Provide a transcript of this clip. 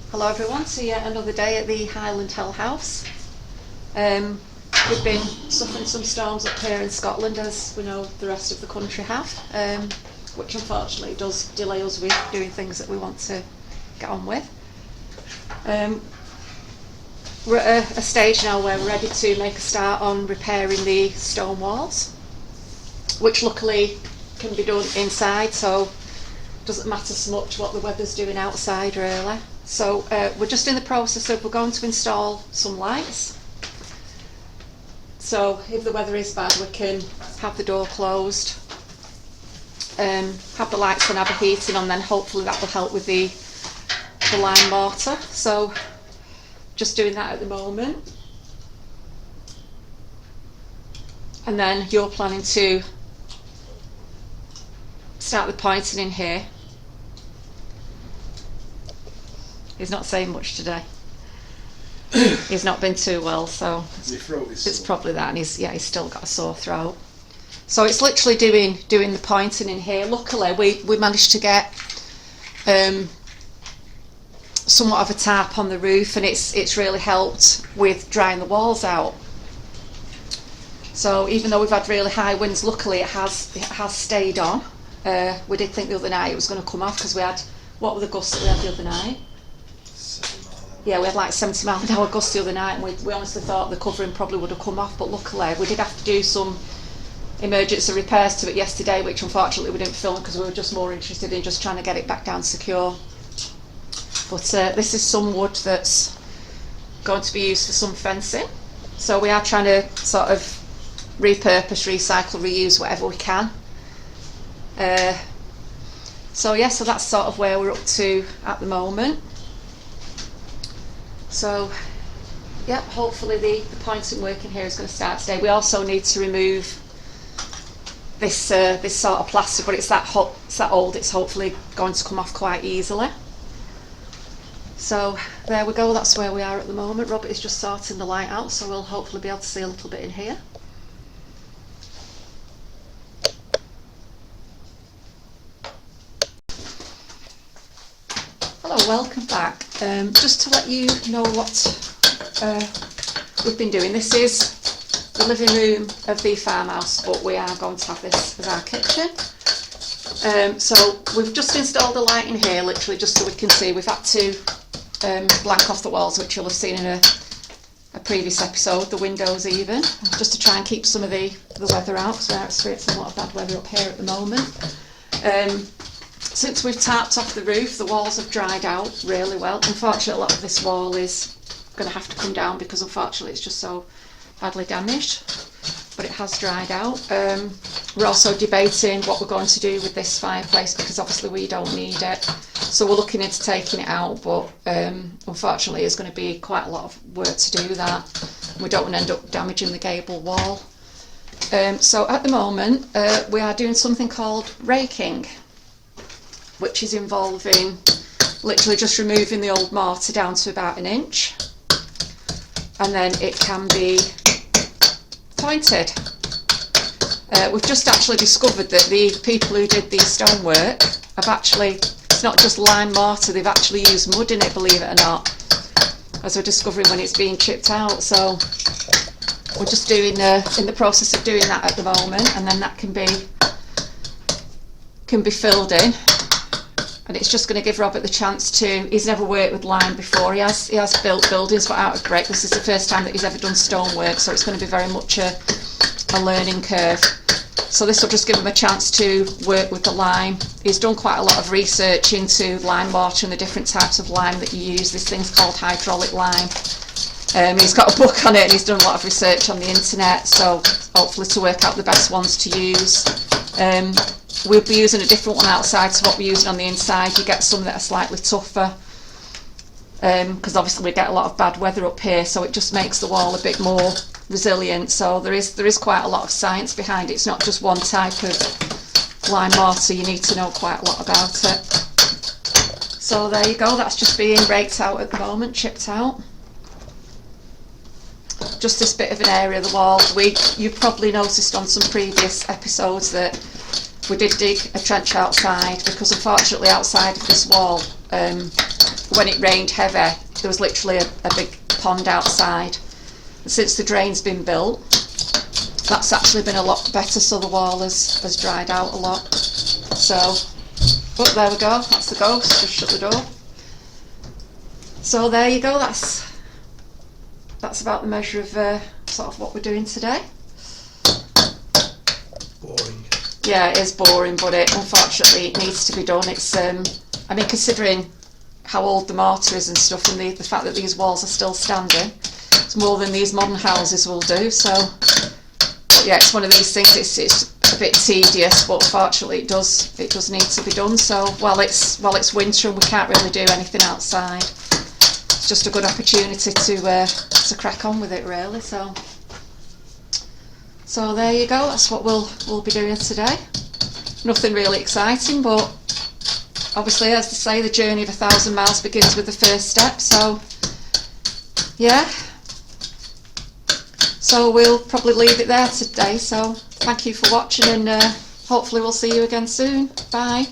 Hello everyone, so yeah, another day at the Highland Hill House. We've been suffering some storms up here in Scotland, as we know the rest of the country have, which unfortunately does delay us with doing things that we want to get on with. We're at a stage now where we're ready to make a start on repairing the stone walls, which luckily can be done inside, so it doesn't matter so much what the weather's doing outside really. So we're just in the process of, we're going to install some lights. So if the weather is bad, we can have the door closed, have the lights on, have the heating on, then hopefully that will help with the lime mortar. So just doing that at the moment. And then you're planning to start with pointing in here. He's not saying much today. He's not been too well, so it's probably that, and he's still got a sore throat. So it's literally doing the pointing in here. Luckily we managed to get somewhat of a tarp on the roof, and it's really helped with drying the walls out. So even though we've had really high winds, luckily it has stayed on. We did think the other night it was going to come off because we had, what were the gusts that we had the other night? Yeah, we had like 70 mile an hour gusts the other night, and we honestly thought the covering probably would have come off, but luckily we did have to do some emergency repairs to it yesterday, which unfortunately we didn't film because we were just more interested in just trying to get it back down secure. But this is some wood that's going to be used for some fencing, so we are trying to sort of repurpose, recycle, reuse whatever we can. So yeah, so that's sort of where we're up to at the moment. So yeah, hopefully the pointing work in here is going to start today. We also need to remove this sort of plaster, but it's that hot, it's that old, it's hopefully going to come off quite easily. So there we go, that's where we are at the moment. Robert is just sorting the light out, so we'll hopefully be able to see a little bit in here. Hello, welcome back. Just to let you know what we've been doing. This is the living room of the farmhouse, but we are going to have this as our kitchen. So we've just installed a light in here, literally just so we can see. We've had to blank off the walls, which you'll have seen in a previous episode, the windows even, just to try and keep some of the weather out, because we're experiencing a lot of bad weather up here at the moment. Since we've tarped off the roof, the walls have dried out really well. Unfortunately, a lot of this wall is going to have to come down because unfortunately it's just so badly damaged, but it has dried out. We're also debating what we're going to do with this fireplace, because obviously we don't need it, so we're looking into taking it out, but unfortunately it's going to be quite a lot of work to do that. We don't want to end up damaging the gable wall. So at the moment we are doing something called raking, which is involving literally just removing the old mortar down to about 1 inch, and then it can be pointed. We've just actually discovered that the people who did the stonework have actually, it's not just lime mortar, they've actually used mud in it, believe it or not, as we're discovering when it's being chipped out. So we're just doing in the process of doing that at the moment, and then that can be filled in. And it's just going to give Robert the chance to, he's never worked with lime before, he has built buildings but out of brick. This is the first time that he's ever done stonework, so it's going to be very much a learning curve. So this will just give him a chance to work with the lime. He's done quite a lot of research into lime mortar and the different types of lime that you use. This thing's called hydraulic lime. He's got a book on it, and he's done a lot of research on the internet, so hopefully to work out the best ones to use. We'll be using a different one outside to what we're using on the inside. You get some that are slightly tougher, because obviously we get a lot of bad weather up here, so it just makes the wall a bit more resilient. So there is quite a lot of science behind it. It's not just one type of lime mortar, you need to know quite a lot about it. So there you go, that's just being raked out at the moment, chipped out. Just this bit of an area of the wall. You've probably noticed on some previous episodes that we did dig a trench outside, because unfortunately outside of this wall, when it rained heavy, there was literally a big pond outside. And since the drain's been built, that's actually been a lot better, so the wall has dried out a lot. So, but there we go, that's the ghost, just shut the door. So there you go, that's about the measure of sort of what we're doing today. Boring. Yeah, it is boring, but unfortunately it needs to be done. It's I mean, considering how old the mortar is and stuff, and the fact that these walls are still standing, it's more than these modern houses will do. So, but yeah, it's one of these things. It's a bit tedious, but unfortunately it does need to be done. So while it's winter and we can't really do anything outside, it's just a good opportunity to crack on with it, really. So there you go, that's what we'll be doing today. Nothing really exciting, but obviously, as they say, the journey of 1,000 miles begins with the first step. So yeah, so we'll probably leave it there today. So thank you for watching, and hopefully we'll see you again soon. Bye.